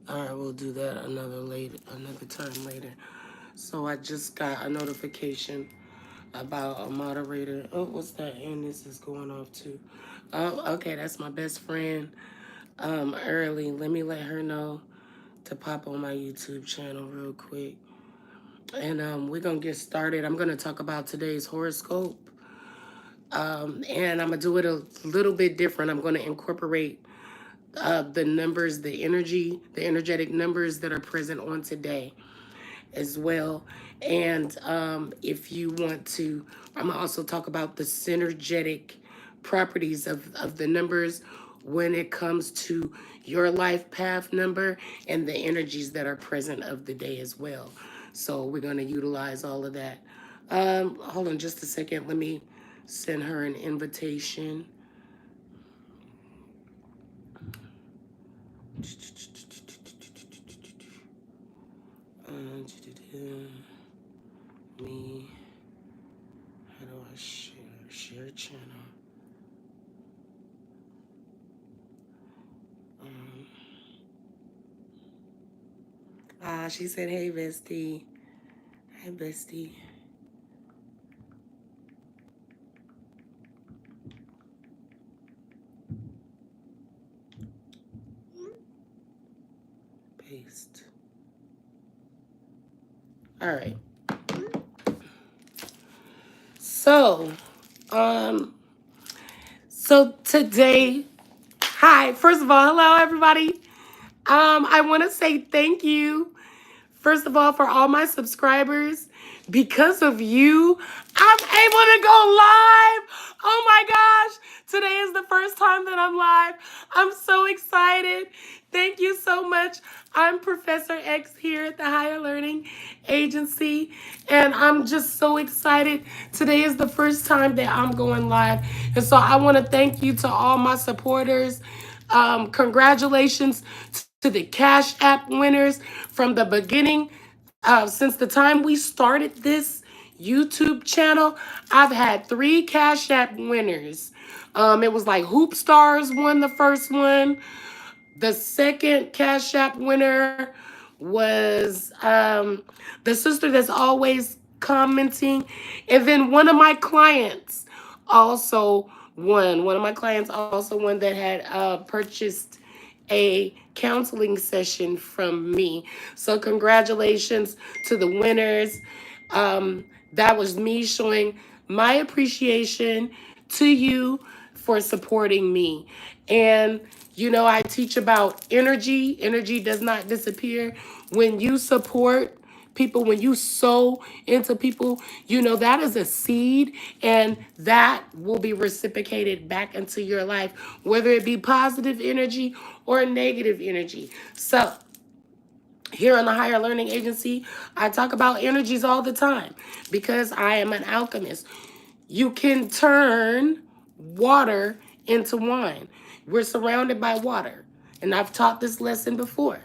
All right, we'll do that another time later. So I just got a notification about a moderator. Oh, what's that? And this is going off too. Oh, okay, that's my best friend. Early. Let me let her know to pop on my YouTube channel real quick. And we're gonna get started. I'm gonna talk about today's horoscope. And I'm gonna do it a little bit different. I'm gonna incorporate the numbers, the energy, the energetic numbers that are present on today as well. And if you want to, I'm gonna also talk about the synergetic properties of the numbers when it comes to your life path number and the energies that are present of the day as well. So we're gonna utilize all of that. Hold on just a second. Let me send her an invitation. Me, how do I share channel? Um, she said, "Hey, bestie. Hi, bestie." Paste. All right. So, um, so today, hi. First of all, hello, everybody. I want to say thank you. First of all, for all my subscribers, because of you, I'm able to go live. Oh my gosh. Today is the first time that I'm live. I'm so excited. Thank you so much. I'm Professor X here at the Higher Learning Agency, and I'm just so excited. Today is the first time that I'm going live. And so I want to thank you to all my supporters. Congratulations to the Cash App winners from the beginning. Since the time we started this YouTube channel, I've had 3 Cash App winners. It was like Hoop Stars won the first one. The second Cash App winner was the sister that's always commenting. And then one of my clients also won. One of my clients also won that had purchased a counseling session from me. So congratulations to the winners. That was me showing my appreciation to you for supporting me. And you know, I teach about energy. Energy does not disappear. When you support people, when you sow into people, you know, that is a seed and that will be reciprocated back into your life, whether it be positive energy or negative energy. So, here on the Higher Learning Agency, I talk about energies all the time because I am an alchemist. You can turn water into wine. We're surrounded by water, and I've taught this lesson before.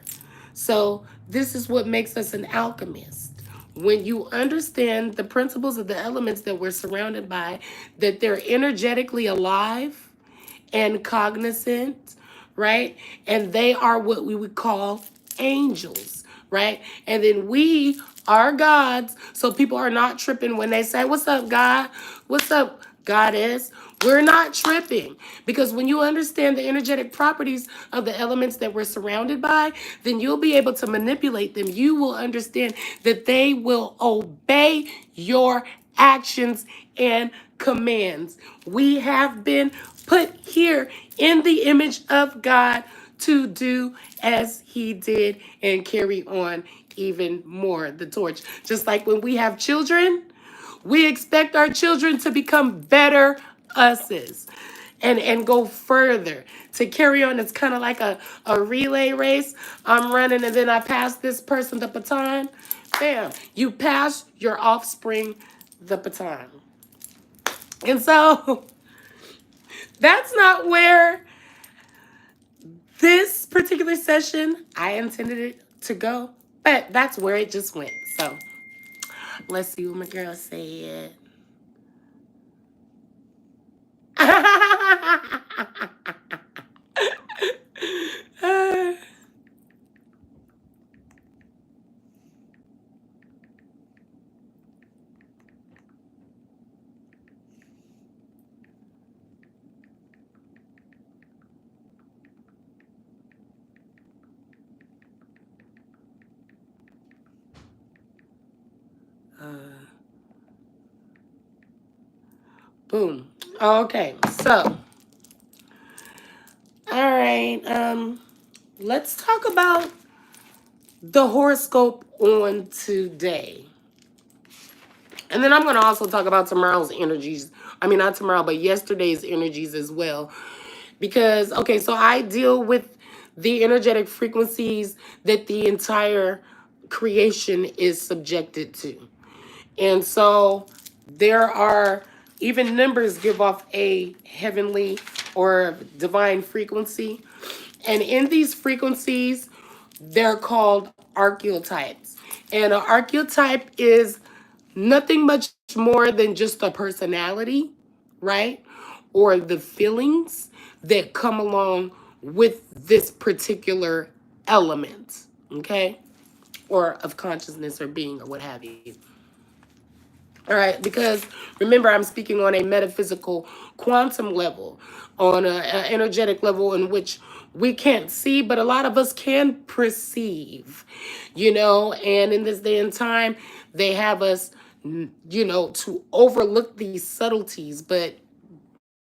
So, this is what makes us an alchemist. When you understand the principles of the elements that we're surrounded by, that they're energetically alive and cognizant, right? And they are what we would call angels, right? And then we are gods. So people are not tripping when they say, "What's up, God? What's up, goddess?" We're not tripping because when you understand the energetic properties of the elements that we're surrounded by, then you'll be able to manipulate them. You will understand that they will obey your actions and commands. We have been put here in the image of God to do as he did and carry on even more the torch. Just like when we have children, we expect our children to become better us's and go further. To carry on, it's kind of like a relay race. I'm running and then I pass this person the baton. Bam, you pass your offspring the baton. And so that's not where this particular session I intended it to go, but that's where it just went. So let's see what my girl said. Boom. Okay, so all right. Let's talk about the horoscope on today. And then I'm going to also talk about tomorrow's energies. I mean, not tomorrow, but yesterday's energies as well. Because, okay, so I deal with the energetic frequencies that the entire creation is subjected to. And so there are, even numbers give off a heavenly or divine frequency. And in these frequencies, they're called archetypes. And an archetype is nothing much more than just a personality, right? Or the feelings that come along with this particular element, okay? Or of consciousness or being or what have you. All right, because remember, I'm speaking on a metaphysical quantum level, on an energetic level in which we can't see, but a lot of us can perceive, you know, and in this day and time, they have us, you know, to overlook these subtleties, but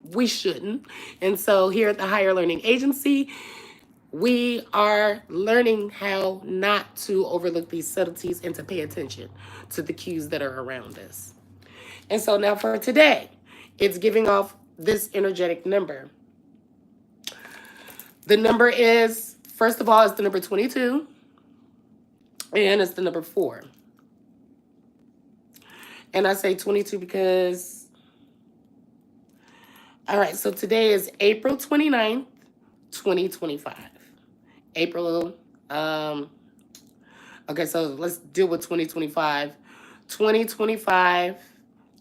we shouldn't. And so here at the Higher Learning Agency, we are learning how not to overlook these subtleties and to pay attention to the cues that are around us. And so now for today, it's giving off this energetic number. The number is, first of all, it's the number 22, and it's the number 4. And I say 22 because, all right, so today is April 29th, 2025. April, okay, so let's deal with 2025. 2025,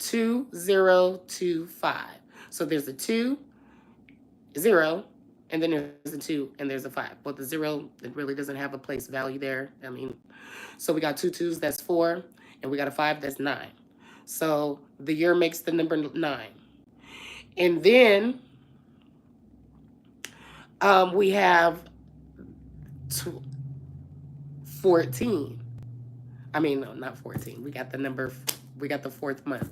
2025. So there's a 2, 0, and then there's a 2, and there's a 5. Well, the 0, it really doesn't have a place value there. I mean, so we got 2 2s, that's 4, and we got a 5, that's 9. So the year makes the number 9. And then we have 14. I mean, no, not 14. We got the number, we got the 4th month.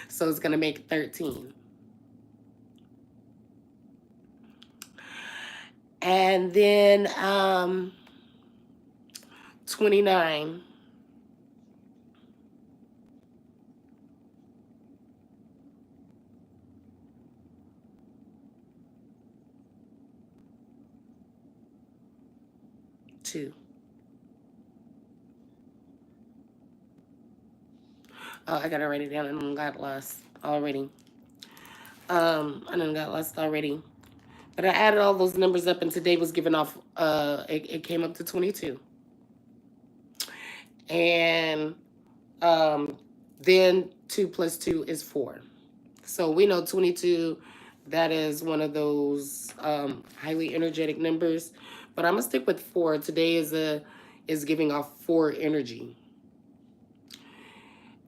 So it's going to make 13. And then 29. Two. Oh, I gotta write it down. I done got lost already. But I added all those numbers up, and today was given off. It came up to 22, and then 2 plus 2 is 4. So we know 22. That is one of those highly energetic numbers. But I'm gonna stick with 4. Today is giving off 4 energy.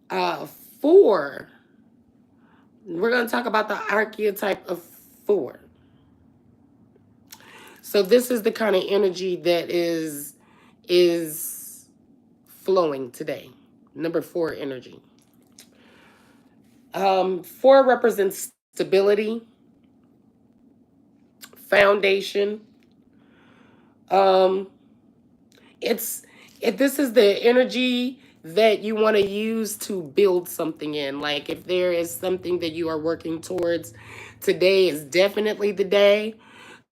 4. We're gonna talk about the archetype of 4. So this is the kind of energy that is flowing today. Number 4 energy. 4 represents stability, foundation. This is the energy that you want to use to build something in. Like if there is something that you are working towards, today is definitely the day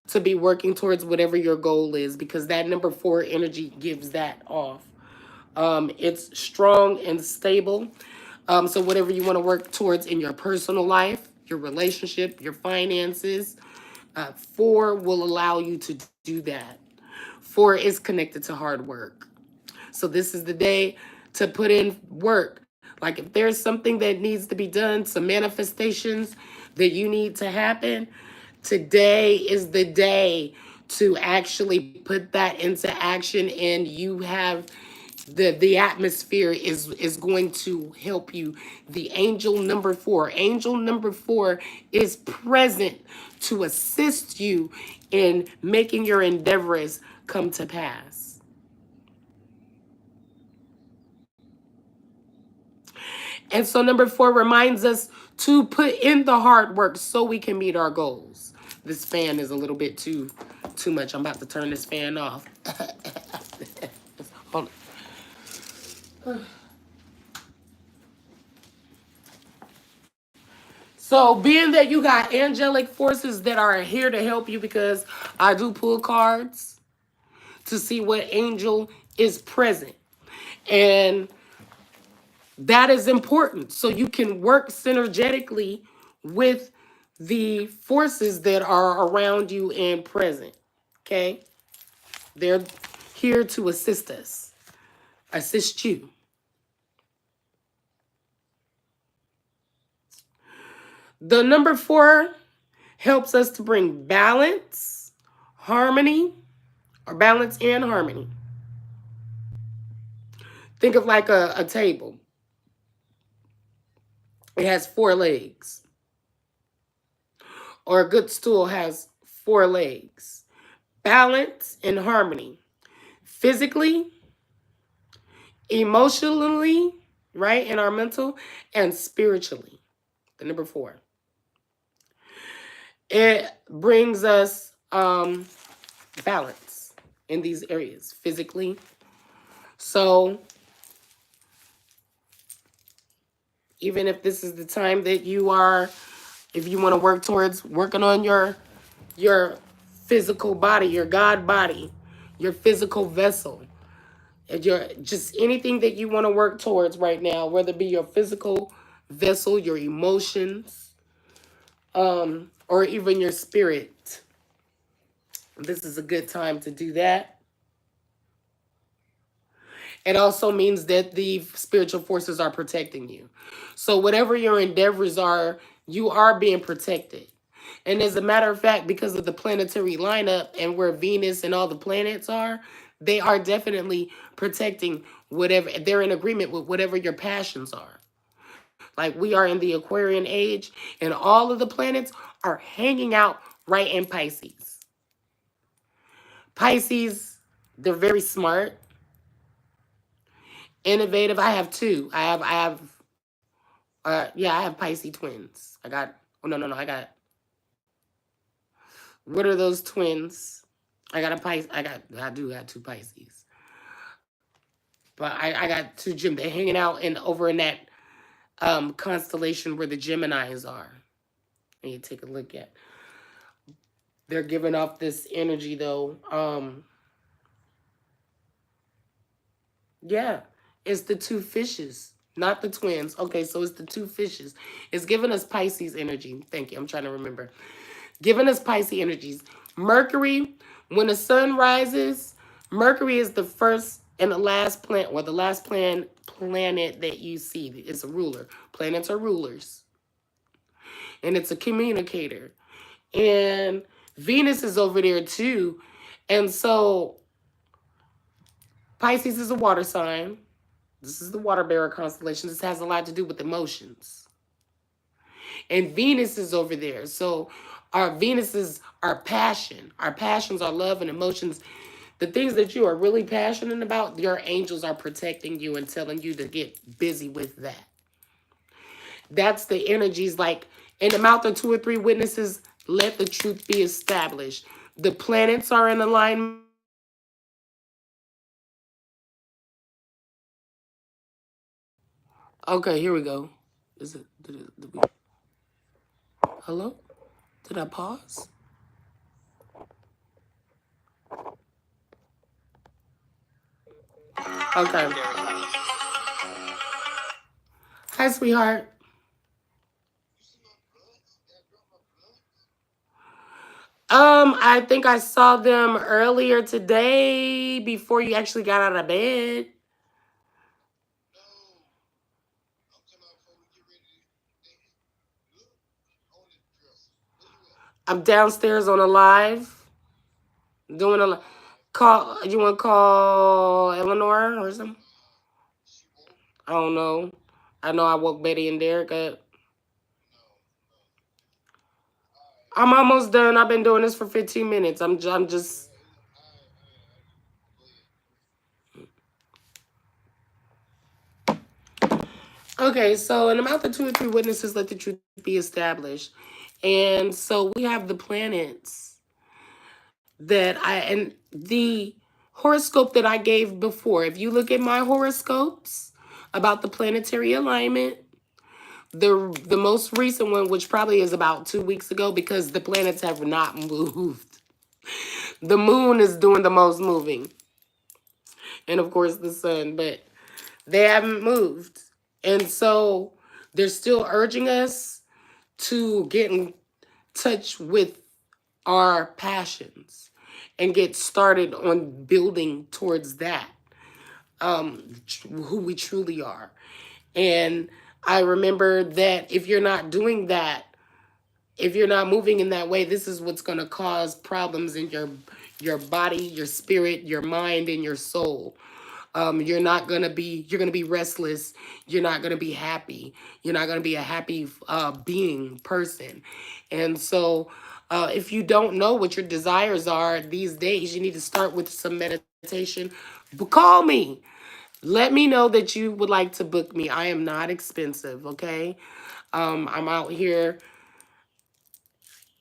to be working towards whatever your goal is, because that number 4 energy gives that off. It's strong and stable. So whatever you want to work towards in your personal life, your relationship, your finances, 4 will allow you to do that. 4 is connected to hard work. So this is the day to put in work. Like if there's something that needs to be done, some manifestations that you need to happen, today is the day to actually put that into action, and you have the atmosphere is going to help you. The angel number 4. Angel number 4 is present to assist you in making your endeavors come to pass. And so number 4 reminds us to put in the hard work so we can meet our goals. This fan is a little bit too much. I'm about to turn this fan off. Hold on. So being that you got angelic forces that are here to help you, because I do pull cards to see what angel is present. And that is important. So you can work synergetically with the forces that are around you and present. Okay? They're here to assist us, assist you. The number 4 helps us to bring balance, harmony, or balance and harmony. Think of like a table. It has 4 legs. Or a good stool has 4 legs. Balance and harmony. Physically, emotionally, right, in our mental, and spiritually. The number 4. It brings us balance in these areas, physically. So even if this is the time that you are, if you want to work towards working on your physical body, your God body, your physical vessel, and your just anything that you want to work towards right now, whether it be your physical vessel, your emotions, or even your spirit. This is a good time to do that. It also means that the spiritual forces are protecting you. So whatever your endeavors are, you are being protected. And as a matter of fact, because of the planetary lineup and where Venus and all the planets are, they are definitely protecting whatever, they're in agreement with whatever your passions are. Like we are in the Aquarian age and all of the planets are hanging out right in Pisces. Pisces, they're very smart, innovative. I have 2. I have Pisces twins. What are those twins? I do have 2 Pisces. But I got 2 Gem. They're hanging out over in that constellation where the Geminis are. And you take a look at. They're giving off this energy though. Yeah. It's the 2 fishes, not the twins. Okay, so it's the 2 fishes. It's giving us Pisces energy. Thank you. I'm trying to remember. Giving us Pisces energies. Mercury, when the sun rises, Mercury is the first and the last planet, or the last planet that you see. It's a ruler. Planets are rulers. And it's a communicator. And Venus is over there too. And so Pisces is a water sign. This is the water bearer constellation. This has a lot to do with emotions. And Venus is over there. So our Venus is our passion. Our passions, our love and emotions. The things that you are really passionate about, your angels are protecting you and telling you to get busy with that. That's the energies like in the mouth of 2 or 3 witnesses, let the truth be established. The planets are in alignment. Okay, here we go. Did we, hello? Did I pause? Okay. Hi, sweetheart. I think I saw them earlier today before you actually got out of bed. I'm downstairs on a live. Doing a call. You want to call Eleanor or something? I don't know. I know I woke Betty and Derek up. I'm almost done. I've been doing this for 15 minutes. I'm just. Okay, so in the mouth of two or three witnesses, let the truth be established. And so we have the planets and the horoscope that I gave before. If you look at my horoscopes about the planetary alignment, the most recent one, which probably is about 2 weeks ago, because the planets have not moved. The moon is doing the most moving, and of course the sun, but they haven't moved. And so they're still urging us to get in touch with our passions and get started on building towards that, who we truly are. And I remember that if you're not doing that, if you're not moving in that way, this is what's going to cause problems in your body, your spirit, your mind, and your soul. You're gonna be restless. You're not gonna be happy. You're not gonna be a happy being person. And so if you don't know what your desires are these days, you need to start with some meditation. Call me. Let me know that you would like to book me. I am not expensive, okay? I'm out here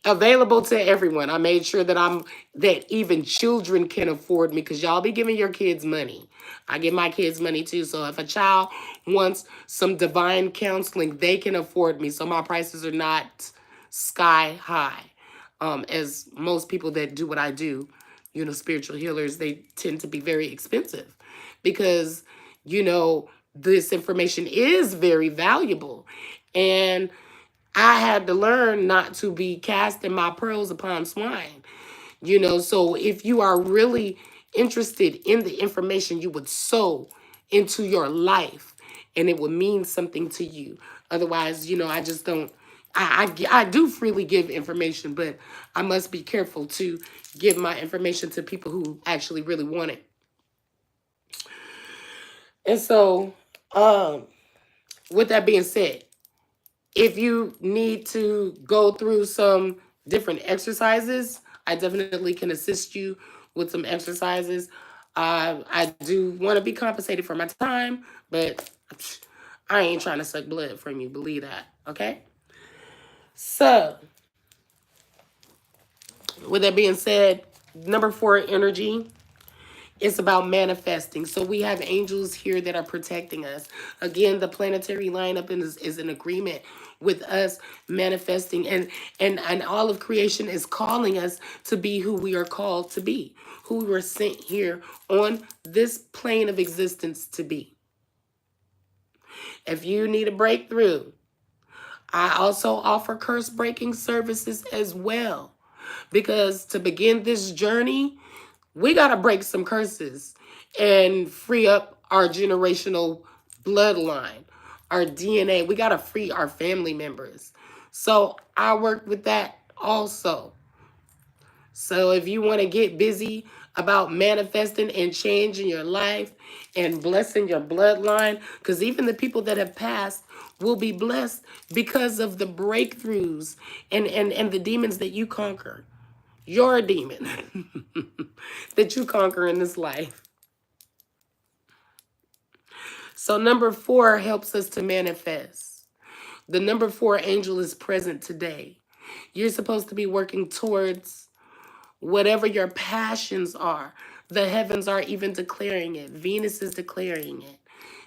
available to everyone. I made sure that even children can afford me, because y'all be giving your kids money. I give my kids money too. So if a child wants some divine counseling, they can afford me. So my prices are not sky high. As most people that do what I do, spiritual healers, they tend to be very expensive because, this information is very valuable. And I had to learn not to be casting my pearls upon swine. So if you are really interested in the information, you would sow into your life and it would mean something to you. Otherwise, I just don't. I do freely give information, but I must be careful to give my information to people who actually really want it. And so, with that being said, if you need to go through some different exercises, I definitely can assist you with some exercises. I do want to be compensated for my time, but I ain't trying to suck blood from you. Believe that, okay? So, with that being said, number 4, energy. It's about manifesting. So we have angels here that are protecting us. Again, the planetary lineup is an agreement with us manifesting, and all of creation is calling us to be who we are called to be, who we were sent here on this plane of existence to be. If you need a breakthrough, I also offer curse breaking services as well. Because to begin this journey, we got to break some curses and free up our generational bloodline, our DNA. We got to free our family members. So I work with that also. So if you want to get busy about manifesting and changing your life and blessing your bloodline, because even the people that have passed will be blessed because of the breakthroughs and the demons that you conquer. Your demon that you conquer in this life. So number 4 helps us to manifest. The number 4 angel is present today. You're supposed to be working towards whatever your passions are. The heavens are even declaring it. Venus is declaring it.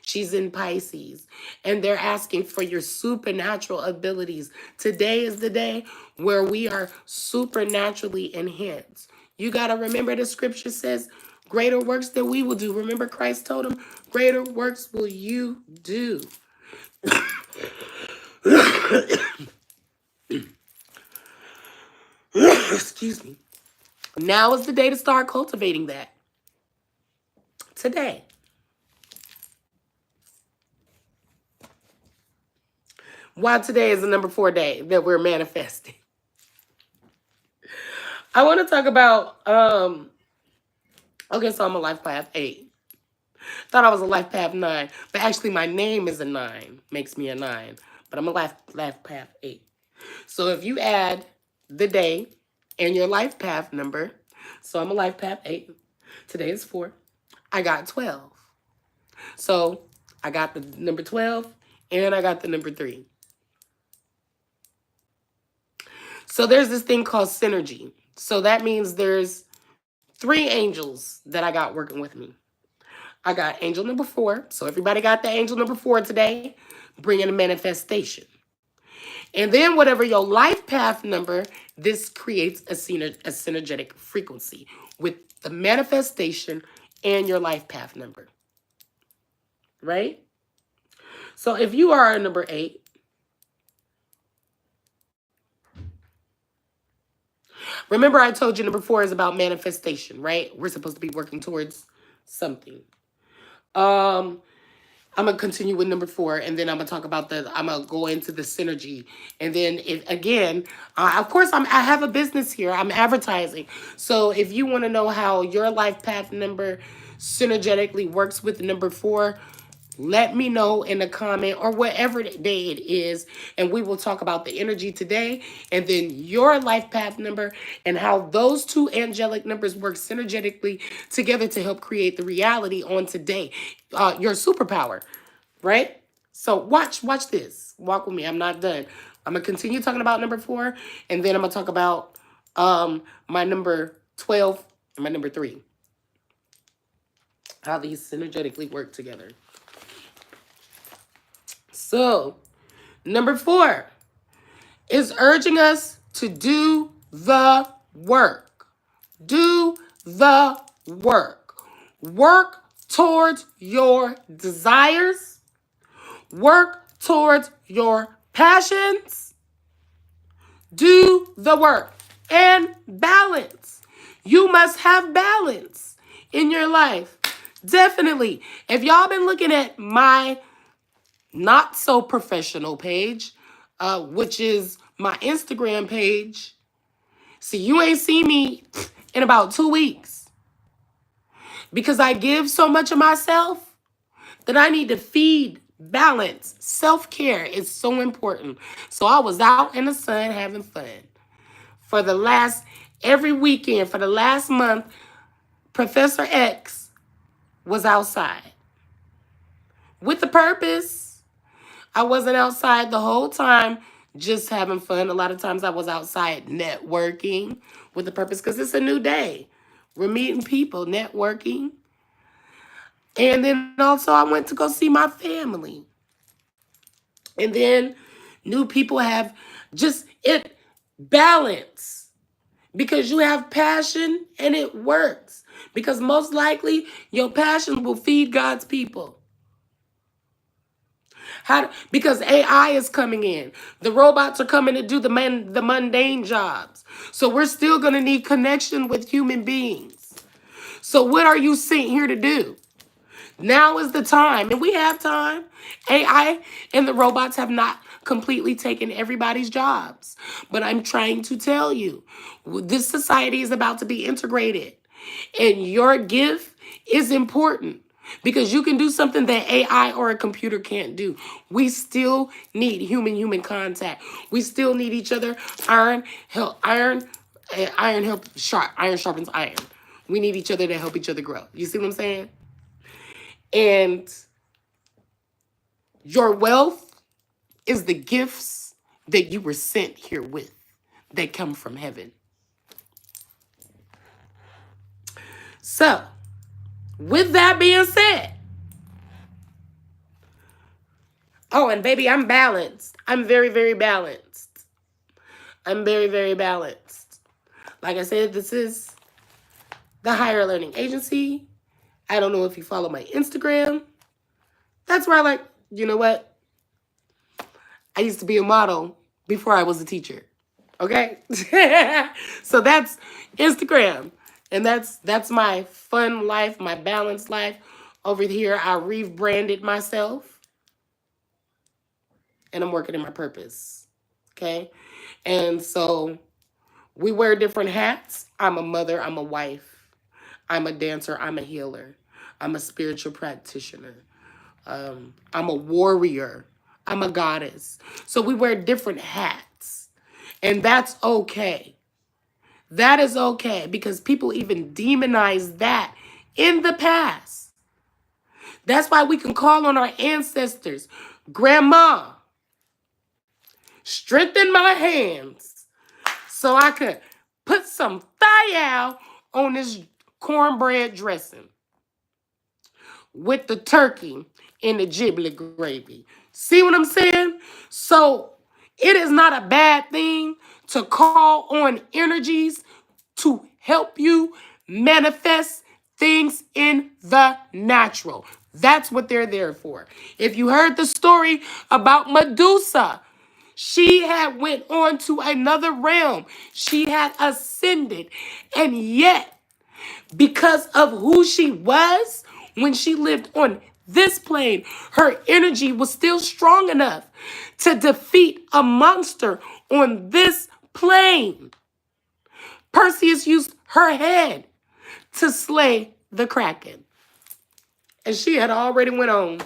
She's in Pisces. And they're asking for your supernatural abilities. Today is the day where we are supernaturally enhanced. You got to remember the scripture says, greater works than we will do. Remember Christ told him, greater works will you do. Excuse me. Now is the day to start cultivating that. Today. Why today is the number 4 day that we're manifesting. I want to talk about, okay, so I'm a life path 8. Thought I was a life path 9, but actually my name is a 9, makes me a 9, but I'm a life path 8. So if you add the day and your life path number, so I'm a life path 8, today is 4, I got 12. So I got the number 12 and I got the number 3. So there's this thing called synergy. So that means there's 3 angels that I got working with me. I got angel number 4. So everybody got the angel number 4 today, bringing a manifestation. And then whatever your life path number, this creates a synergetic frequency with the manifestation and your life path number. Right? So if you are a number 8, remember I told you number 4 is about manifestation, right? We're supposed to be working towards something. I'm going to continue with number 4, and then I'm going to talk about I'm going to go into the synergy. And then, of course, I have a business here. I'm advertising. So if you want to know how your life path number synergetically works with number 4, let me know in the comment or whatever day it is, and we will talk about the energy today and then your life path number and how those 2 angelic numbers work synergetically together to help create the reality on today, your superpower, right? So watch this. Walk with me. I'm not done. I'm going to continue talking about number 4, and then I'm going to talk about my number 12 and my number 3, how these synergetically work together. So, number 4 is urging us to do the work. Do the work. Work towards your desires. Work towards your passions. Do the work. And balance. You must have balance in your life. Definitely. If y'all been looking at my not so professional page, which is my Instagram page. See, you ain't seen me in about 2 weeks because I give so much of myself that I need to feed balance. Self-care is so important. So I was out in the sun having fun. Every weekend, for the last month, Professor X was outside with the purpose. I wasn't outside the whole time just having fun. A lot of times I was outside networking with the purpose because it's a new day. We're meeting people, networking. And then also I went to go see my family. And then new people have just it balance because you have passion and it works. Because most likely your passion will feed God's people. Because AI is coming in. The robots are coming to do the mundane jobs. So we're still going to need connection with human beings. So what are you sent here to do? Now is the time. And we have time. AI and the robots have not completely taken everybody's jobs. But I'm trying to tell you, this society is about to be integrated. And your gift is important. Because you can do something that AI or a computer can't do. We still need human contact. We still need each other. Iron sharpens iron. We need each other to help each other grow. You see what I'm saying? And your wealth is the gifts that you were sent here with that come from heaven. So, with that being said, oh, and baby, I'm balanced. I'm very, very balanced. I'm very, very balanced. Like I said, this is the Higher Learning Agency. I don't know if you follow my Instagram. That's where you know what? I used to be a model before I was a teacher. Okay? So that's Instagram. And that's my fun life, my balanced life. Over here, I rebranded myself. And I'm working in my purpose. Okay? And so we wear different hats. I'm a mother. I'm a wife. I'm a dancer. I'm a healer. I'm a spiritual practitioner. I'm a warrior. I'm a goddess. So we wear different hats. And that's okay. That is okay because people even demonize that in the past. That's why we can call on our ancestors. Grandma, strengthen my hands so I could put some thayal on this cornbread dressing with the turkey and the giblet gravy. See what I'm saying? So it is not a bad thing to call on energies to help you manifest things in the natural. That's what they're there for. If you heard the story about Medusa, she had went on to another realm. She had ascended. And yet, because of who she was when she lived on this plane, her energy was still strong enough to defeat a monster on this plane. Perseus used her head to slay the Kraken. And she had already went on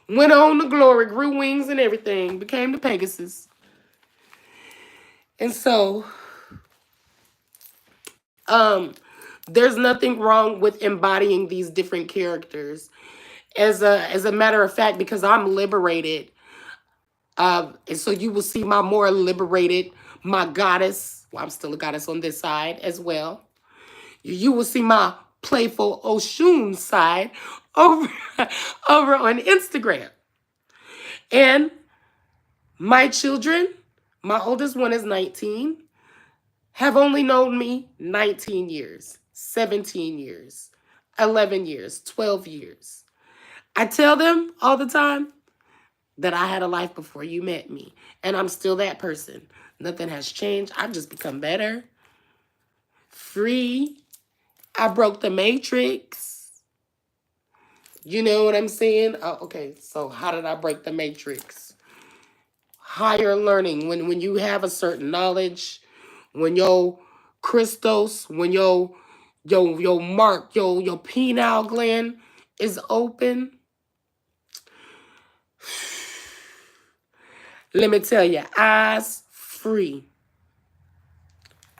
to glory, grew wings and everything, became the Pegasus. And so, there's nothing wrong with embodying these different characters. As a matter of fact, because I'm liberated, and so you will see my more liberated, my goddess. Well, I'm still a goddess on this side as well. You will see my playful Oshun side over, over on Instagram. And my children, my oldest one is 19, have only known me 19 years, 17 years, 11 years, 12 years. I tell them all the time that I had a life before you met me, and I'm still that person. Nothing has changed. I've just become better, free. I broke the matrix. You know what I'm saying? Oh, okay, so how did I break the matrix? Higher learning. When you have a certain knowledge, when your Christos, when your mark, your pineal gland is open, let me tell you, eyes free.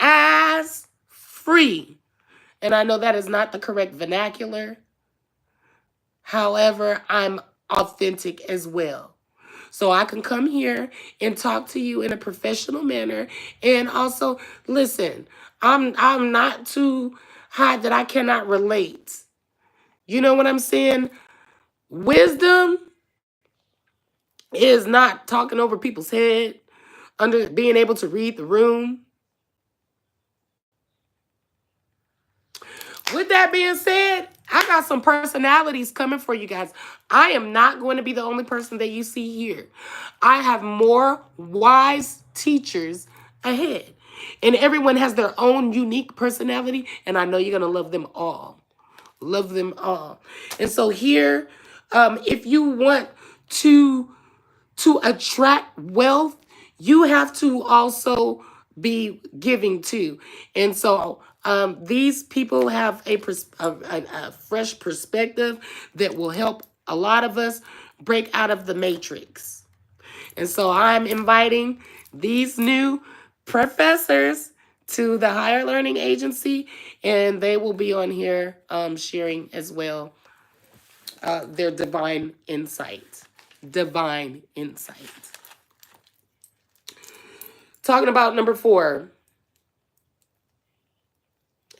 Eyes free. And I know that is not the correct vernacular. However, I'm authentic as well. So I can come here and talk to you in a professional manner. And also, listen, I'm not too high that I cannot relate. You know what I'm saying? Wisdom is not talking over people's head, under being able to read the room. With that being said, I got some personalities coming for you guys. I am not going to be the only person that you see here. I have more wise teachers ahead. And everyone has their own unique personality, and I know you're going to love them all. Love them all. And so here, if you want to attract wealth, you have to also be giving too. And so these people have a fresh perspective that will help a lot of us break out of the matrix. And so I'm inviting these new professors to the Higher Learning Agency, and they will be on here sharing as well their divine insight. Divine insight. Talking about number 4.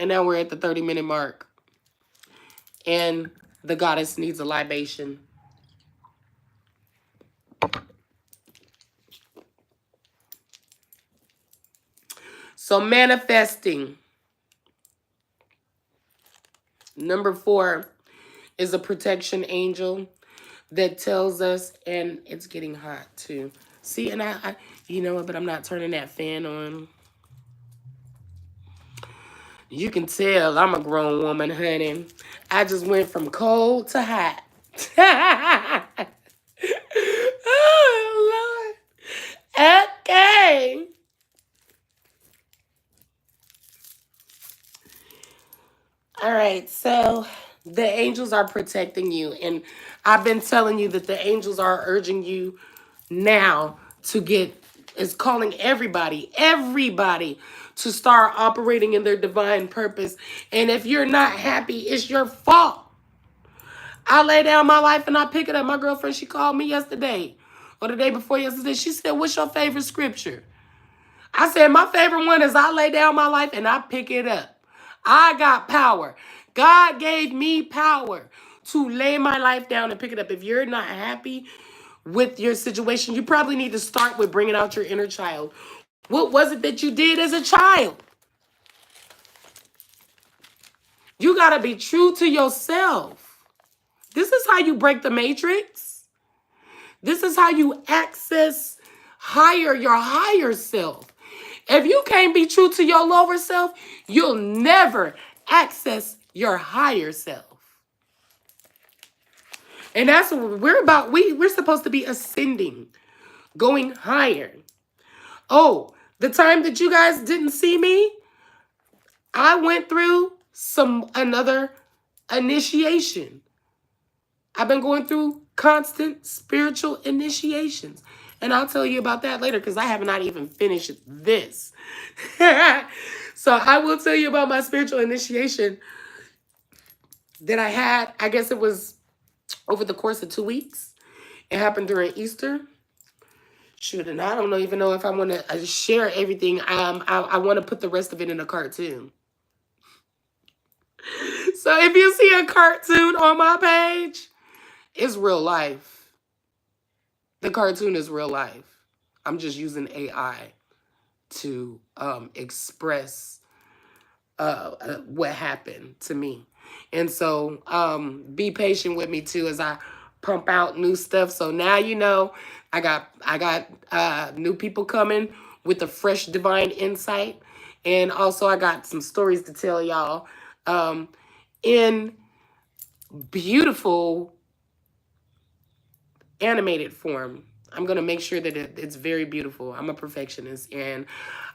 And now we're at the 30-minute mark. And the goddess needs a libation. So manifesting. Number 4 is a protection angel that tells us, and it's getting hot too. See, and I you know what, but I'm not turning that fan on. You can tell I'm a grown woman, honey. I just went from cold to hot. Oh, Lord. Okay. All right, so the angels are protecting you. And I've been telling you that the angels are urging you now to is calling everybody to start operating in their divine purpose. And if you're not happy, it's your fault. I lay down my life and I pick it up. My girlfriend, she called me yesterday. or the day before yesterday. She said, what's your favorite scripture? I said, my favorite one is I lay down my life and I pick it up. I got power. God gave me power to lay my life down and pick it up. If you're not happy with your situation, you probably need to start with bringing out your inner child. What was it that you did as a child? You got to be true to yourself. This is how you break the matrix. This is how you access your higher self. If you can't be true to your lower self, you'll never access your higher self. And that's what we're about. We're supposed to be ascending, going higher. Oh, the time that you guys didn't see me, I went through another initiation. I've been going through constant spiritual initiations. And I'll tell you about that later because I have not even finished this. So I will tell you about my spiritual initiation that I had. I guess it was over the course of 2 weeks. It happened during Easter. Shoot, and I don't even know if I want to share everything. I want to put the rest of it in a cartoon. So if you see a cartoon on my page, it's real life. The cartoon is real life. I'm just using AI to express what happened to me. And so be patient with me too as I pump out new stuff. So now you know I got new people coming with a fresh divine insight. And also I got some stories to tell y'all in beautiful animated form. I'm going to make sure that it's very beautiful. I'm a perfectionist and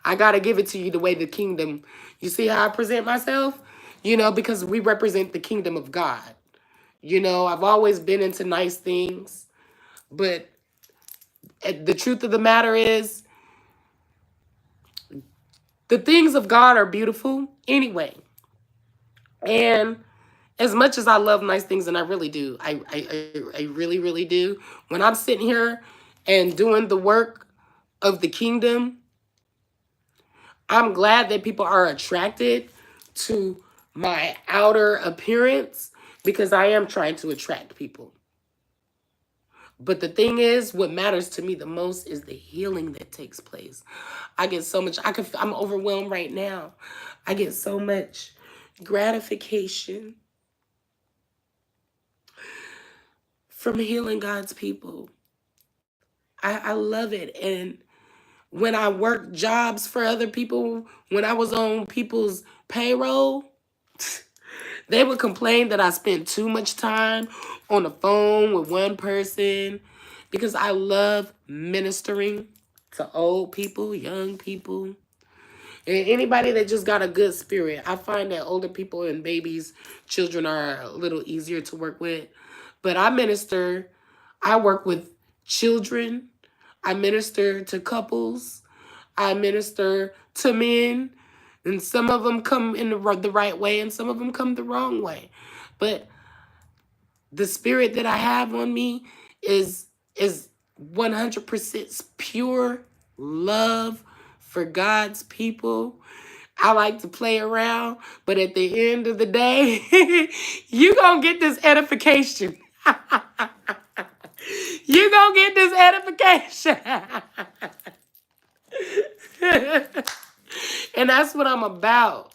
I got to give it to you the way the kingdom, you see how I present myself? You know, because we represent the kingdom of God. You know, I've always been into nice things, but the truth of the matter is the things of God are beautiful anyway. And as much as I love nice things, and I really do, I really, really do, when I'm sitting here and doing the work of the kingdom, I'm glad that people are attracted to my outer appearance because I am trying to attract people. But the thing is, what matters to me the most is the healing that takes place. I get so much, I'm overwhelmed right now. I get so much gratification from healing God's people. I love it. And when I worked jobs for other people, when I was on people's payroll, they would complain that I spent too much time on the phone with one person because I love ministering to old people, young people, and anybody that just got a good spirit. I find that older people and babies, children are a little easier to work with. But I work with children, I minister to couples, I minister to men, and some of them come in the right way and some of them come the wrong way. But the spirit that I have on me is 100% pure love for God's people. I like to play around, but at the end of the day, you gonna get this edification. You gonna get this edification. And that's what I'm about.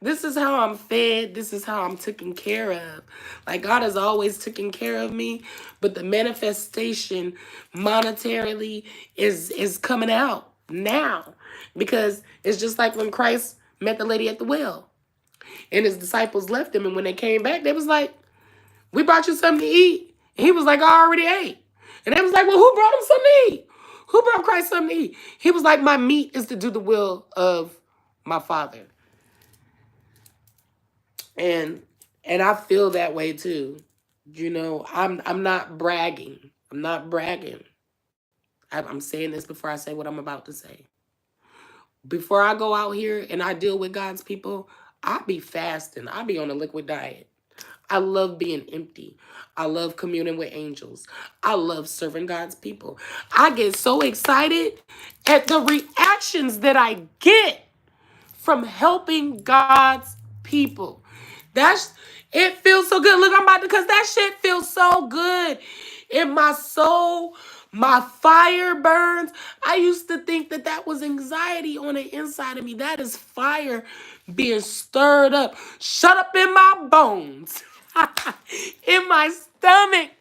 This is how I'm fed. This is how I'm taken care of. Like God has always taken care of me, but the manifestation monetarily is coming out now. Because it's just like when Christ met the lady at the well and his disciples left him. And when they came back, they was like, we brought you something to eat. And he was like, I already ate. And they was like, well, who brought him something to eat? Who brought Christ something to eat? He was like, my meat is to do the will of my Father. And I feel that way too. You know, I'm not bragging. I'm not bragging. I'm saying this before I say what I'm about to say. Before I go out here and I deal with God's people, I be fasting. I be on a liquid diet. I love being empty. I love communing with angels. I love serving God's people. I get so excited at the reactions that I get from helping God's people. That's it feels so good. Look, I'm about to because that shit feels so good in my soul. My fire burns. I used to think that that was anxiety on the inside of me. That is fire being stirred up. Shut up in my bones. In my stomach.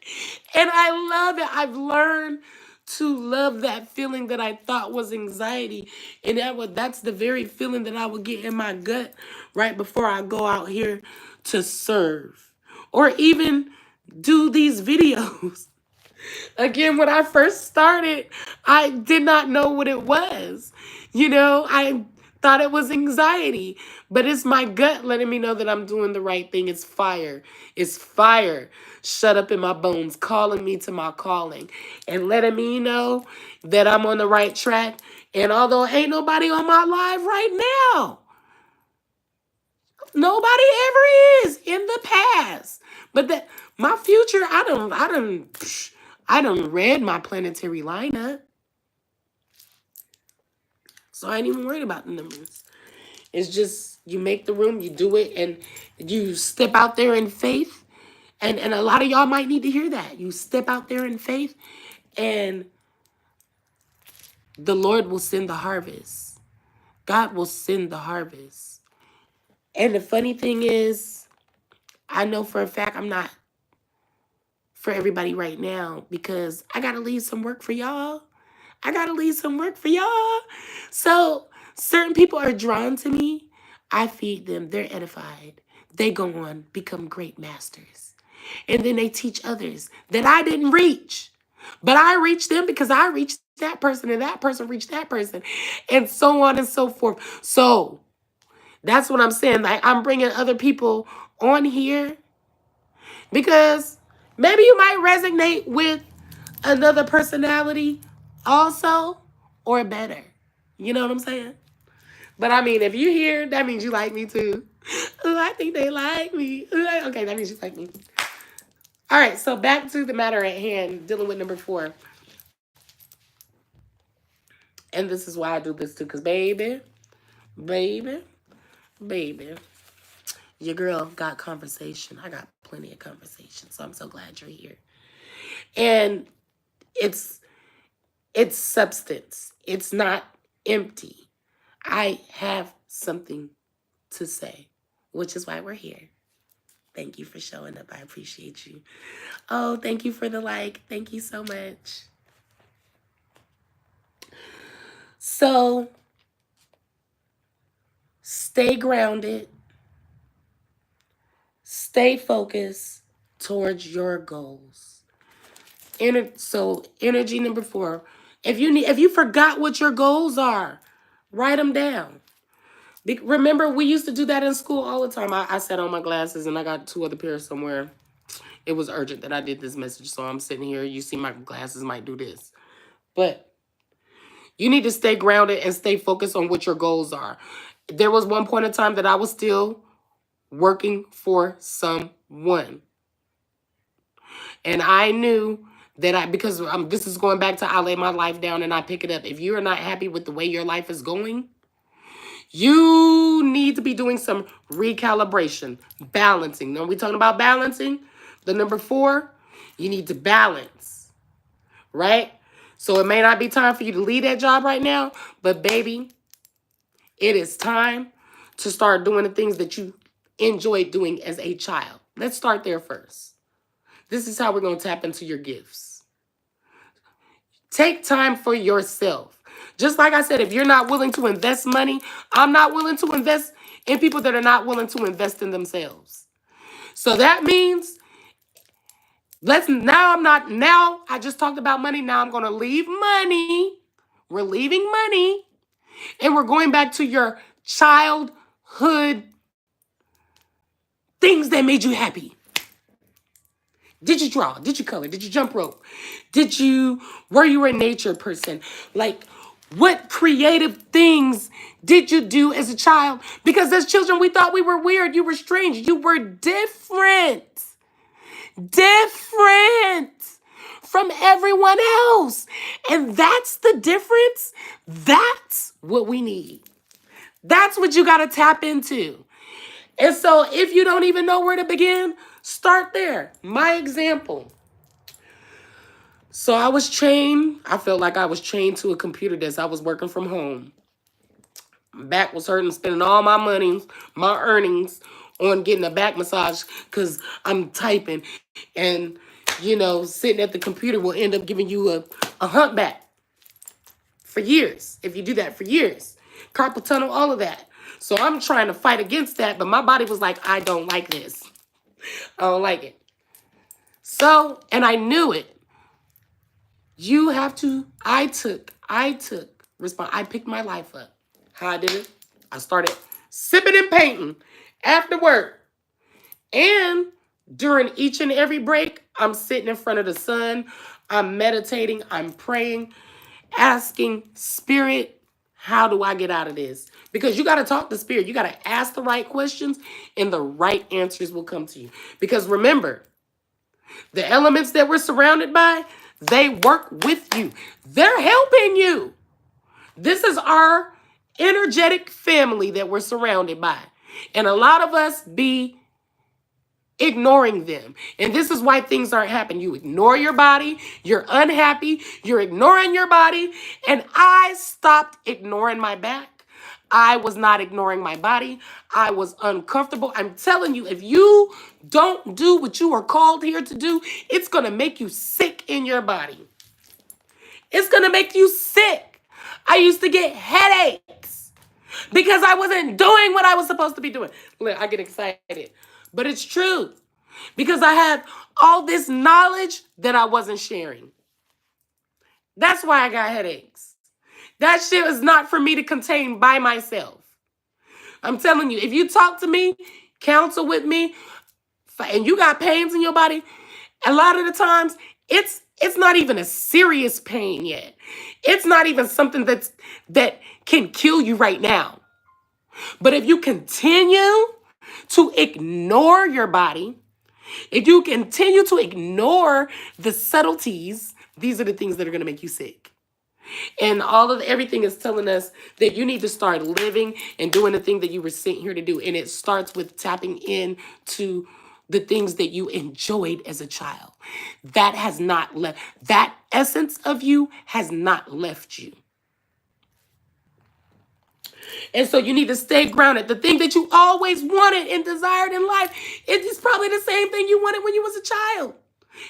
And I love it. I've learned to love that feeling that I thought was anxiety. And that's the very feeling that I would get in my gut right before I go out here to serve or even do these videos. Again, when I first started, I did not know what it was. I thought it was anxiety, but it's my gut letting me know that I'm doing the right thing. It's fire. It's fire. Shut up in my bones, calling me to my calling and letting me know that I'm on the right track. And although ain't nobody on my live right now, nobody ever is in the past. But that my future, I done read my planetary lineup. So I ain't even worried about the numbers. It's just you make the room, you do it, and you step out there in faith. And a lot of y'all might need to hear that. You step out there in faith, and the Lord will send the harvest. God will send the harvest. And the funny thing is, I know for a fact I'm not for everybody right now because I got to leave some work for y'all. I got to leave some work for y'all. So certain people are drawn to me. I feed them. They're edified. They go on, become great masters. And then they teach others that I didn't reach. But I reached them because I reached that person and that person reached that person. And so on and so forth. So that's what I'm saying. Like I'm bringing other people on here because maybe you might resonate with another personality also or better. You know what I'm saying? But I mean, if you hear, that means you like me too. Ooh, I think they like me. Ooh, okay, that means you like me. All right, so back to the matter at hand, dealing with number 4. And this is why I do this too, because baby, your girl got conversation. I got plenty of conversation, so I'm so glad you're here. And it's substance. It's not empty. I have something to say, which is why we're here. Thank you for showing up. I appreciate you. Oh, thank you for the like. Thank you so much. So, stay grounded. Stay focused towards your goals. So, energy number 4. If you forgot what your goals are, write them down. Remember, we used to do that in school all the time. I set on my glasses and I got 2 other pairs somewhere. It was urgent that I did this message, so I'm sitting here. You see my glasses might do this. But you need to stay grounded and stay focused on what your goals are. There was one point in time that I was still working for someone. And I knew that because this is going back to I lay my life down and I pick it up. If you're not happy with the way your life is going, you need to be doing some recalibration, balancing. Now we talking about balancing. The number 4, you need to balance, right? So it may not be time for you to leave that job right now, but baby, it is time to start doing the things that you enjoyed doing as a child. Let's start there first. This is how we're going to tap into your gifts. Take time for yourself. Just like I said, if you're not willing to invest money, I'm not willing to invest in people that are not willing to invest in themselves. So that means now I just talked about money. Now I'm going to leave money. We're leaving money and we're going back to your childhood things that made you happy. Did you draw? Did you color? Did you jump rope? Were you a nature person? Like, What creative things did you do as a child? Because as children, we thought we were weird. You were strange. You were different. Different from everyone else. And that's the difference. That's what we need. That's what you got to tap into. And so if you don't even know where to begin, start there. My example. So I was chained. I felt like I was chained to a computer desk. I was working from home. My back was hurting, spending all my money, my earnings on getting a back massage because I'm typing. And, sitting at the computer will end up giving you a humpback for years. If you do that for years. Carpal tunnel, all of that. So I'm trying to fight against that, but my body was like, I don't like this. I don't like it. So, and I knew it. You have to, I took, I picked my life up. How I did it? I started sipping and painting after work. And during each and every break, I'm sitting in front of the sun. I'm meditating. I'm praying, asking Spirit, how do I get out of this? Because you got to talk to Spirit. You got to ask the right questions and the right answers will come to you. Because remember, the elements that we're surrounded by, they work with you. They're helping you. This is our energetic family that we're surrounded by. And a lot of us be ignoring them. And this is why things aren't happening. You ignore your body. You're unhappy. You're ignoring your body. And I stopped ignoring my back. I was not ignoring my body. I was uncomfortable. I'm telling you, if you don't do what you are called here to do, it's going to make you sick in your body. It's going to make you sick. I used to get headaches because I wasn't doing what I was supposed to be doing. Look, I get excited. But it's true. Because I had all this knowledge that I wasn't sharing. That's why I got headaches. That shit was not for me to contain by myself. I'm telling you, if you talk to me, counsel with me, and you got pains in your body, a lot of the times it's not even a serious pain yet. It's not even something that can kill you right now. But if you continue to ignore your body, if you continue to ignore the subtleties, these are the things that are going to make you sick. And everything is telling us that you need to start living and doing the thing that you were sent here to do. And it starts with tapping into the things that you enjoyed as a child. That has not left. That essence of you has not left you. And so you need to stay grounded. The thing that you always wanted and desired in life, it is probably the same thing you wanted when you was a child.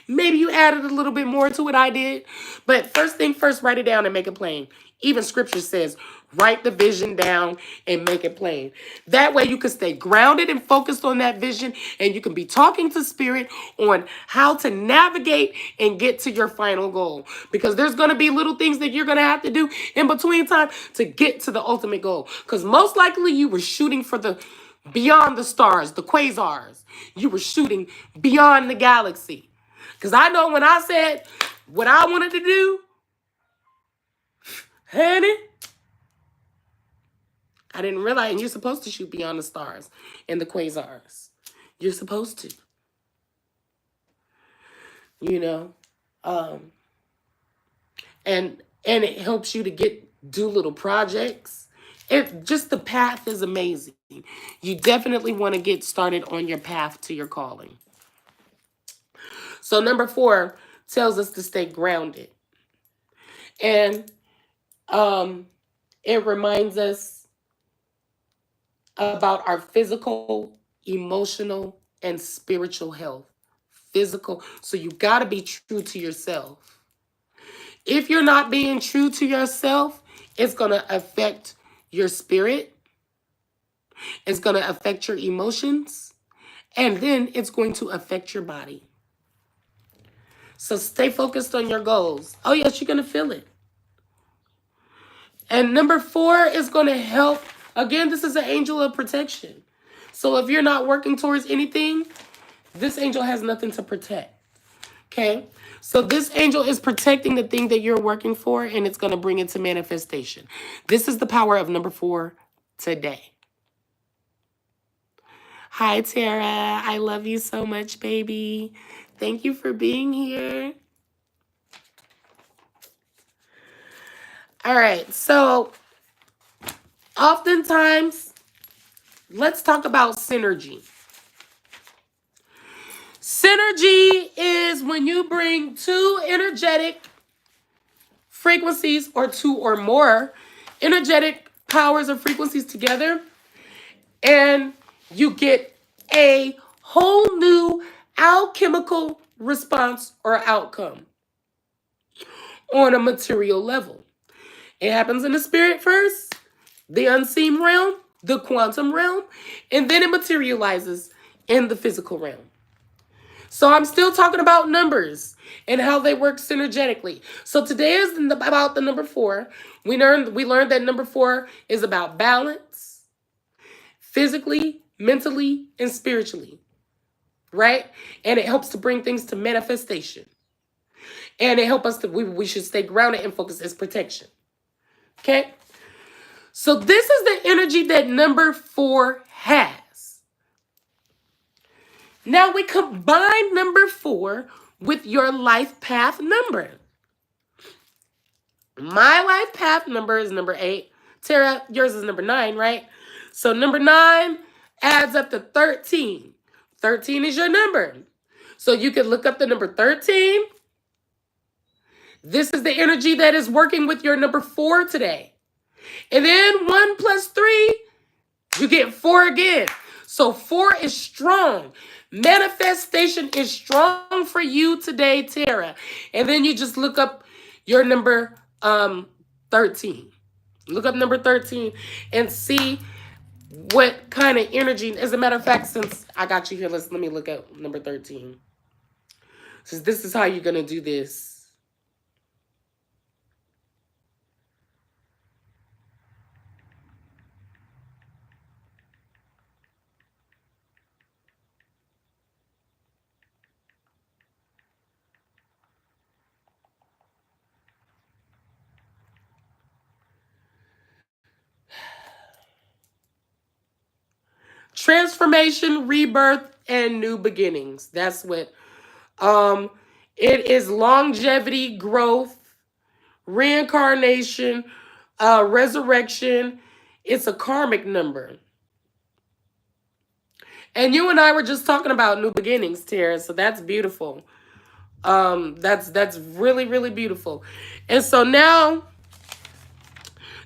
Maybe you added a little bit more to it, I did. But first thing first, write it down and make it plain. Even scripture says, write the vision down and make it plain. That way you can stay grounded and focused on that vision, and you can be talking to Spirit on how to navigate and get to your final goal. Because there's going to be little things that you're going to have to do in between time to get to the ultimate goal. Because most likely you were shooting for the beyond the stars, the quasars. You were shooting beyond the galaxy. Because I know when I said what I wanted to do, honey, I didn't realize, and you're supposed to shoot beyond the stars and the quasars. You're supposed to. And it helps you to do little projects. Just the path is amazing. You definitely want to get started on your path to your calling. So number 4 tells us to stay grounded. And it reminds us about our physical, emotional, and spiritual health. Physical. So you got to be true to yourself. If you're not being true to yourself, it's going to affect your spirit. It's going to affect your emotions. And then it's going to affect your body. So stay focused on your goals. Oh, yes, you're going to feel it. And number 4 is going to help. Again, this is an angel of protection. So if you're not working towards anything, this angel has nothing to protect. Okay. So this angel is protecting the thing that you're working for, and it's going to bring it to manifestation. This is the power of number 4 today. Hi, Tara. I love you so much, baby. Thank you for being here. All right. So oftentimes, let's talk about synergy. Synergy is when you bring two energetic frequencies or two or more energetic powers or frequencies together, and you get a whole new alchemical response or outcome on a material level. It happens in the spirit first, the unseen realm, the quantum realm, and then it materializes in the physical realm. So I'm still talking about numbers and how they work synergetically. So today is about the number 4. We learned that number 4 is about balance, physically, mentally, and spiritually, right? And it helps to bring things to manifestation. And it helps us to, we should stay grounded and focus as protection. Okay? So this is the energy that number 4 has. Now we combine number 4 with your life path number. My life path number is number 8. Tara, yours is number 9, right? So number 9 adds up to 13. 13 is your number. So you can look up the number 13. This is the energy that is working with your number 4 today. And then 1 plus 3, you get 4 again. So 4 is strong. Manifestation is strong for you today, Tara. And then you just look up your number 13. Look up number 13 and see what kind of energy. As a matter of fact, since I got you here, let me look at number 13. Since this is how you're going to do this. Transformation, rebirth, and new beginnings. That's what it is. Longevity, growth, reincarnation, resurrection. It's a karmic number. And you and I were just talking about new beginnings, Tara. So that's beautiful. That's really, really beautiful. And so now,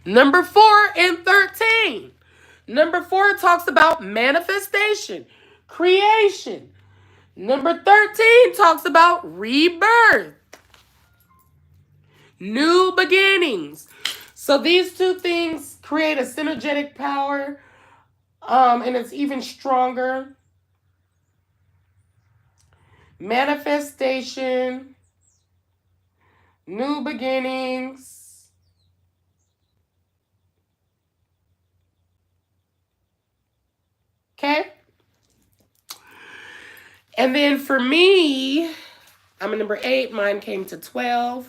number 4 and 13. Number 4 talks about manifestation, creation. Number 13 talks about rebirth, new beginnings. So these two things create a synergetic power, and it's even stronger. Manifestation, new beginnings. Okay? And then for me, I'm a number 8. Mine came to 12.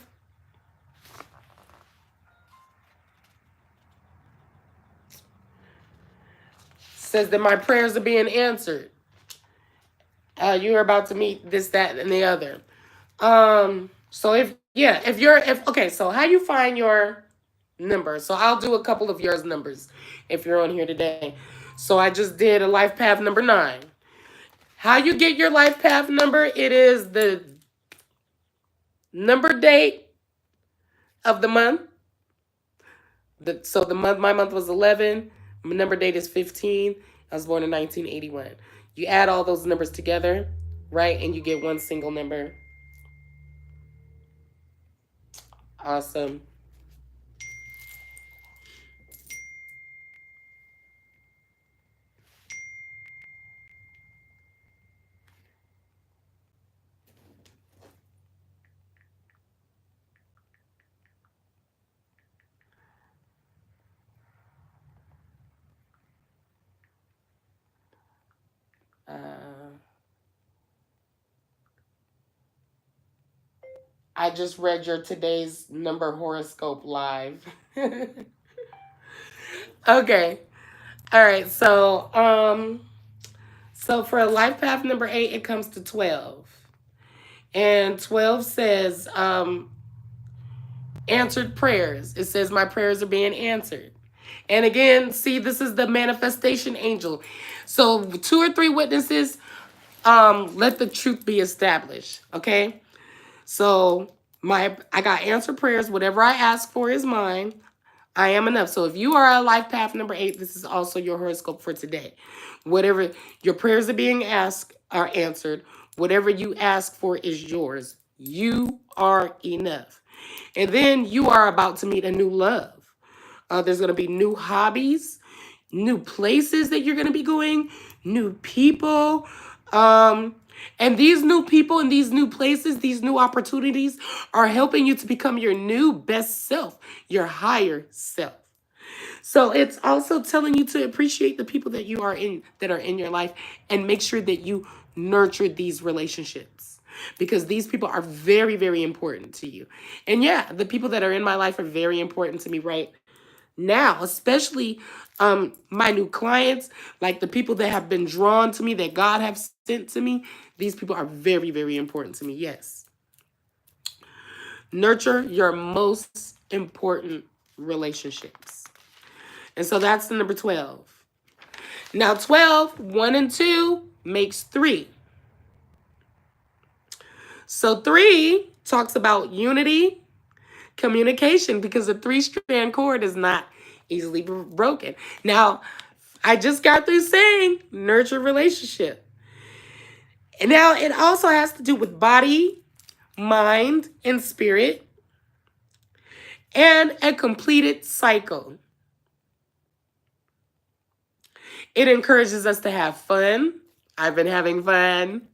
Says that my prayers are being answered. You're about to meet this, that, and the other. So okay, so how you find your number? So I'll do a couple of yours numbers if you're on here today. So I just did a life path number 9. How you get your life path number? It is the number date of the month. So my month was 11. My number date is 15. I was born in 1981. You add all those numbers together, right? And you get one single number. Awesome. Uh, I just read your today's number horoscope live. Okay. All right. So for life path number 8, it comes to 12. And 12 says answered prayers. It says my prayers are being answered. And again, see, this is the manifestation angel. So 2 or 3 witnesses, let the truth be established. Okay? So I got answered prayers. Whatever I ask for is mine. I am enough. So if you are a life path number 8, this is also your horoscope for today. Whatever your prayers are being asked are answered. Whatever you ask for is yours. You are enough. And then you are about to meet a new love. There's going to be new hobbies, new places that you're going to be going, new people. And these new people and these new places, these new opportunities are helping you to become your new best self, your higher self. So it's also telling you to appreciate the people that you are in, that are in your life, and make sure that you nurture these relationships, because these people are very, very important to you. And yeah, the people that are in my life are very important to me right now, especially my new clients, like the people that have been drawn to me, that God have sent to me. These people are very, very important to me. Yes. Nurture your most important relationships. And so that's the number 12. Now 12, 1 and 2 makes 3. So 3 talks about unity, communication, because the 3-strand cord is not easily broken. Now, I just got through saying nurture relationship. And now it also has to do with body, mind, and spirit, and a completed cycle. It encourages us to have fun. I've been having fun.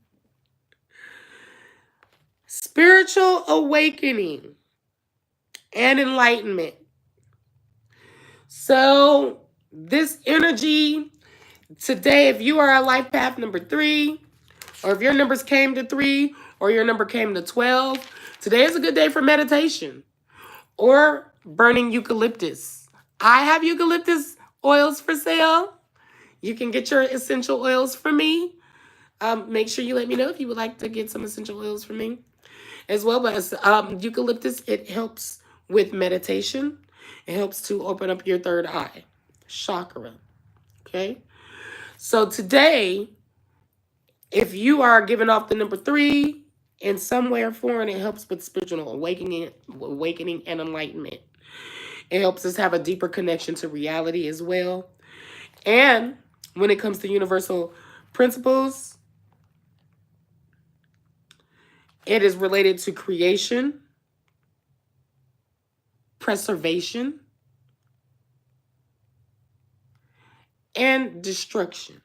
Spiritual awakening and enlightenment. So this energy today, if you are a life path number 3, or if your numbers came to 3, or your number came to 12, today is a good day for meditation or burning eucalyptus. I have eucalyptus oils for sale. You can get your essential oils from me. Make sure you let me know if you would like to get some essential oils from me as well. But eucalyptus, it helps with meditation. It helps to open up your third eye chakra. Okay. So today, if you are giving off the number 3 in some way or form, it helps with spiritual awakening and enlightenment. It helps us have a deeper connection to reality as well. And when it comes to universal principles, it is related to creation, preservation, and destruction.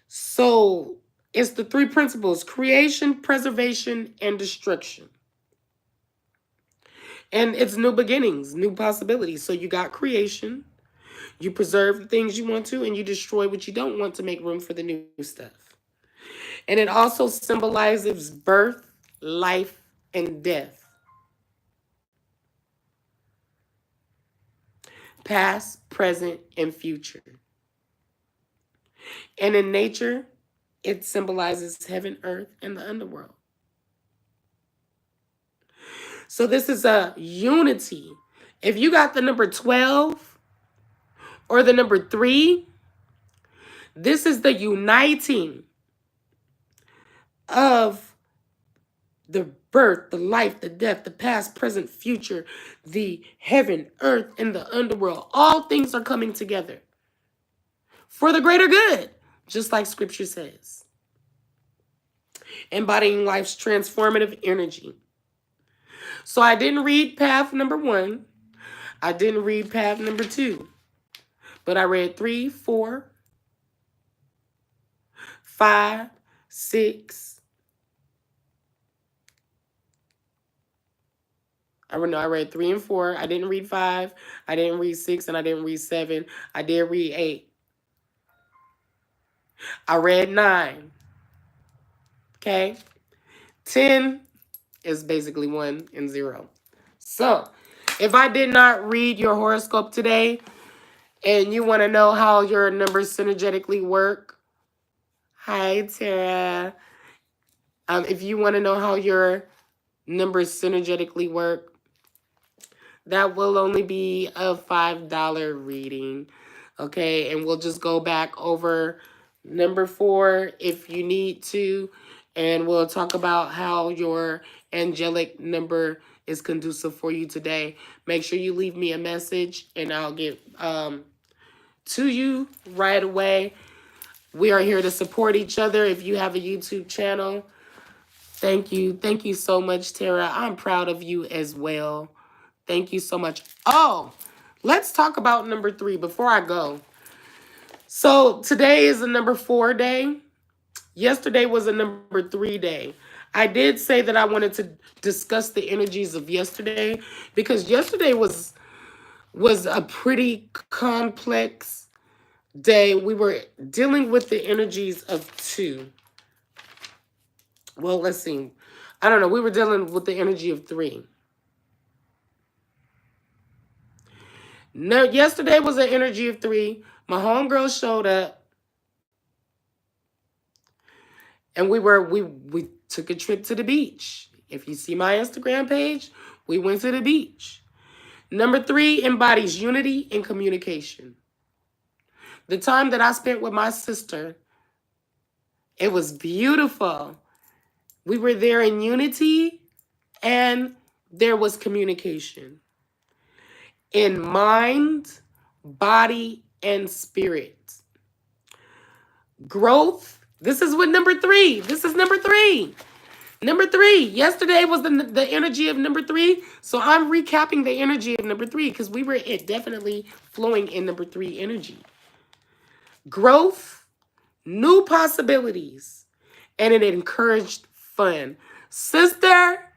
So it's the 3 principles: creation, preservation, and destruction. And it's new beginnings, new possibilities. So you got creation, you preserve the things you want to, and you destroy what you don't want to make room for the new stuff. And it also symbolizes birth, life, and death. Past, present, and future. And in nature, it symbolizes heaven, earth, and the underworld. So this is a unity. If you got the number 12 or the number 3, this is the uniting of the birth, the life, the death, the past, present, future, the heaven, earth, and the underworld. All things are coming together for the greater good, just like scripture says. Embodying life's transformative energy. So I didn't read path number 1. I didn't read path number 2. But I read 3, 4, 5, 6. I read 3 and 4. I didn't read 5. I didn't read 6, and I didn't read 7. I did read 8. I read 9. Okay? 10 is basically 1 and 0. So, if I did not read your horoscope today and you want to know how your numbers synergetically work, hi, Tara. If you want to know how your numbers synergetically work, that will only be a $5 reading. Okay, and we'll just go back over number 4 if you need to, and we'll talk about how your angelic number is conducive for you today. Make sure you leave me a message and I'll get to you right away. We are here to support each other. If you have a YouTube channel, thank you. Thank you so much, Tara. I'm proud of you as well. Thank you so much. Oh, let's talk about number 3 before I go. So today is a number 4 day. Yesterday was a number 3 day. I did say that I wanted to discuss the energies of yesterday because yesterday was a pretty complex day. We were dealing with the energies of 2. Well, let's see. I don't know. We were dealing with the energy of 3. No, yesterday was an energy of 3. My homegirl showed up, and we took a trip to the beach. If you see my Instagram page, we went to the beach. Number 3 embodies unity and communication. The time that I spent with my sister, it was beautiful. We were there in unity, and there was communication in mind, body, and spirit. Growth. This is what number 3. This is number 3. Number 3. Yesterday was the energy of number 3. So I'm recapping the energy of number 3 because we were definitely flowing in number 3 energy. Growth, new possibilities, and it encouraged fun. Sister,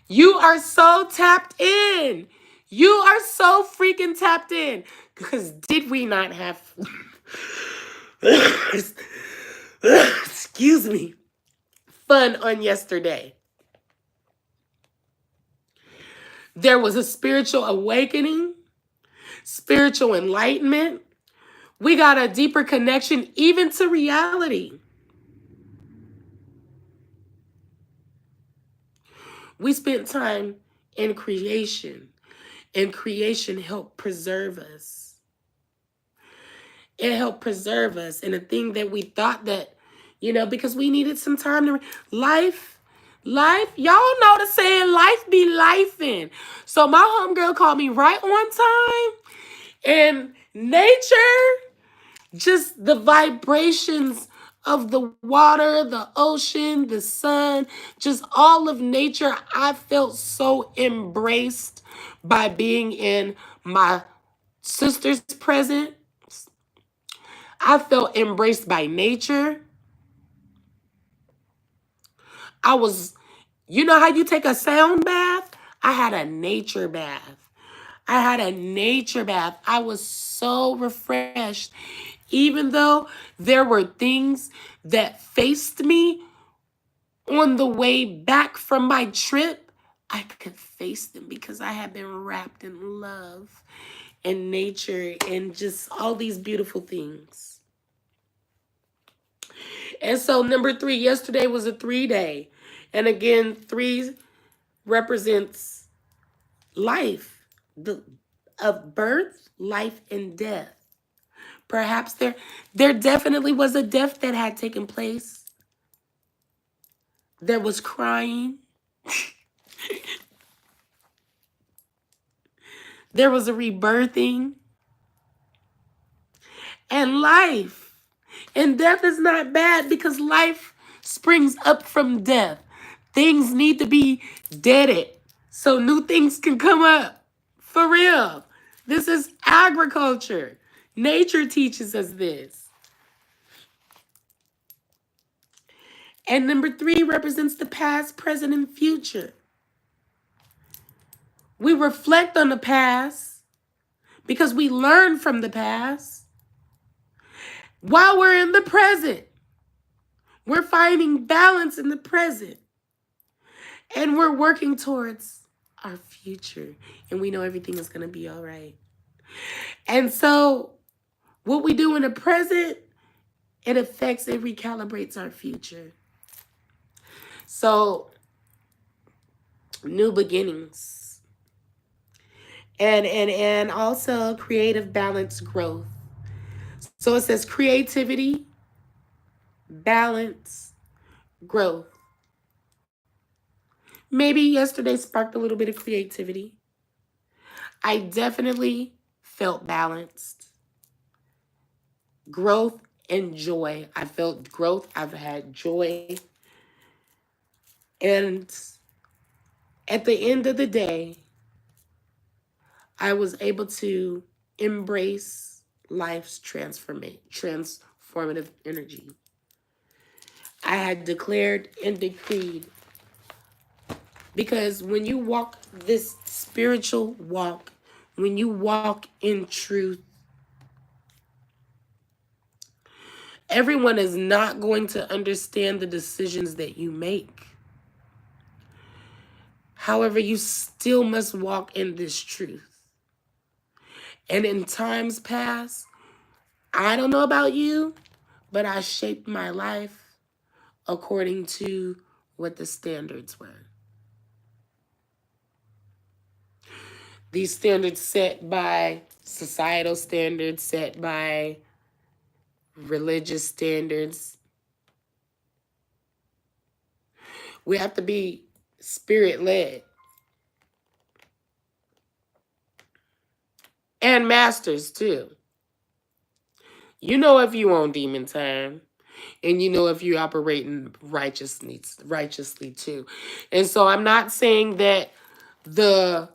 you are so tapped in. You are so freaking tapped in. Because did we not have... excuse me, fun on yesterday? There was a spiritual awakening, spiritual enlightenment. We got a deeper connection even to reality. We spent time in creation, and creation helped preserve us. It helped preserve us. And the thing that we thought that, because we needed some time to... Life, y'all know the saying, life be lifing. So my homegirl called me right on time. And nature, just the vibrations of the water, the ocean, the sun, just all of nature. I felt so embraced by being in my sister's presence. I felt embraced by nature. I was, you know how you take a sound bath? I had a nature bath. I was so refreshed. Even though there were things that faced me on the way back from my trip, I could face them because I had been wrapped in love and nature and just all these beautiful things. And so number 3, yesterday was a 3 day. And again, 3 represents life, of birth, life, and death. Perhaps there definitely was a death that had taken place. There was crying. There was a rebirthing. And life. And death is not bad because life springs up from death. Things need to be deaded so new things can come up. For real. This is agriculture. Nature teaches us this. And number 3 represents the past, present, and future. We reflect on the past because we learn from the past. While we're in the present, we're finding balance in the present. And we're working towards our future. And we know everything is going to be all right. And so what we do in the present, it affects, it recalibrates our future. So new beginnings. And also creative balance growth. So it says creativity, balance, growth. Maybe yesterday sparked a little bit of creativity. I definitely felt balanced. Growth and joy. I felt growth. I've had joy. And at the end of the day, I was able to embrace life's transformative energy. I had declared and decreed, because when you walk this spiritual walk, when you walk in truth, everyone is not going to understand the decisions that you make. However, you still must walk in this truth. And in times past, I don't know about you, but I shaped my life according to what the standards were. These standards set by societal standards, set by religious standards. We have to be spirit-led. And masters, too. You know if you on demon time. And you know if you're operating righteously, too. And so I'm not saying that the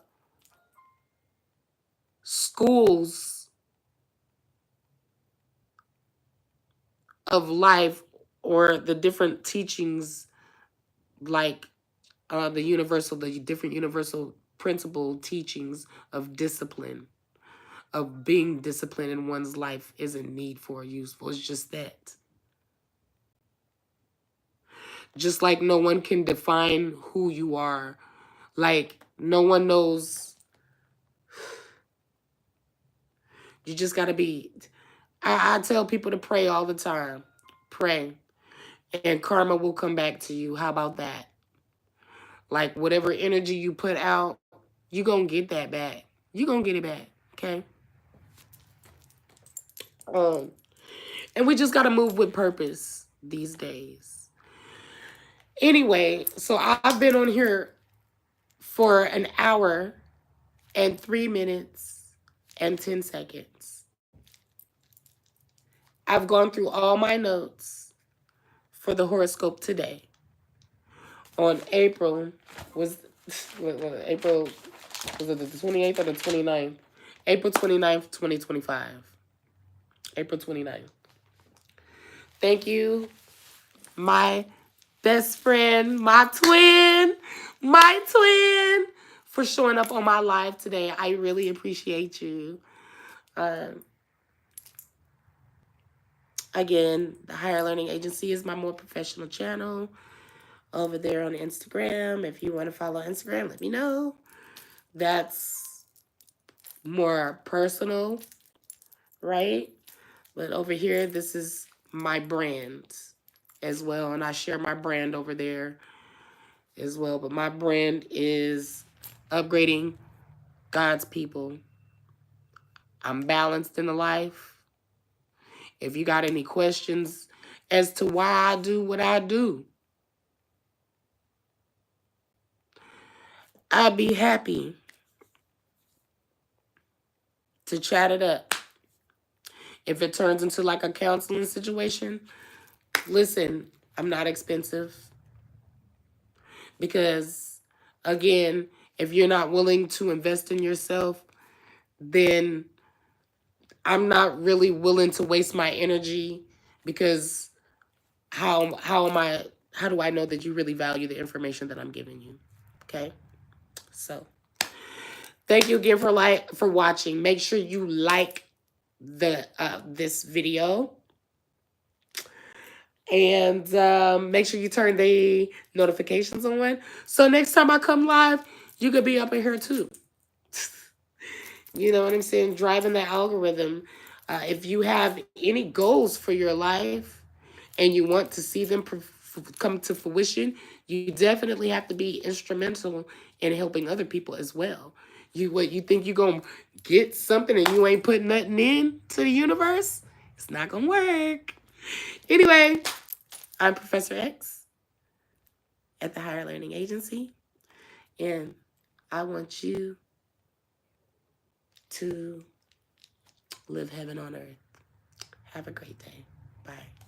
schools of life or the different teachings, like the different universal principle teachings of discipline, of being disciplined in one's life, isn't need for or useful. It's just that. Just like no one can define who you are. Like no one knows. You just got to be. I tell people to pray all the time. Pray. And karma will come back to you. How about that? Like whatever energy you put out, you're going to get that back. You're going to get it back. Okay? And we just got to move with purpose these days. Anyway, so I've been on here for an hour and 3 minutes and 10 seconds. I've gone through all my notes for the horoscope today. On April, was it the 28th or the 29th? April 29th, 2025. April 29th. Thank you, my best friend, my twin, for showing up on my live today. I really appreciate you. Again, the Higher Learning Agency is my more professional channel over there on Instagram. If you want to follow Instagram, let me know. That's more personal, right? But over here, this is my brand as well. And I share my brand over there as well. But my brand is upgrading God's people. I'm balanced in the life. If you got any questions as to why I do what I do, I'd be happy to chat it up. If it turns into like a counseling situation, listen, I'm not expensive. Because, again, if you're not willing to invest in yourself, then I'm not really willing to waste my energy, because how do I know that you really value the information that I'm giving you? Okay? So, thank you again for watching. Make sure you like this video. And make sure you turn the notifications on. So next time I come live, you could be up in here too. You know what I'm saying? Driving the algorithm. If you have any goals for your life and you want to see them come to fruition, you definitely have to be instrumental in helping other people as well. You think you gonna get something and you ain't putting nothing in to the universe? It's not gonna work. Anyway, I'm Professor X at the Higher Learning Agency, and I want you to live heaven on earth. Have a great day. Bye.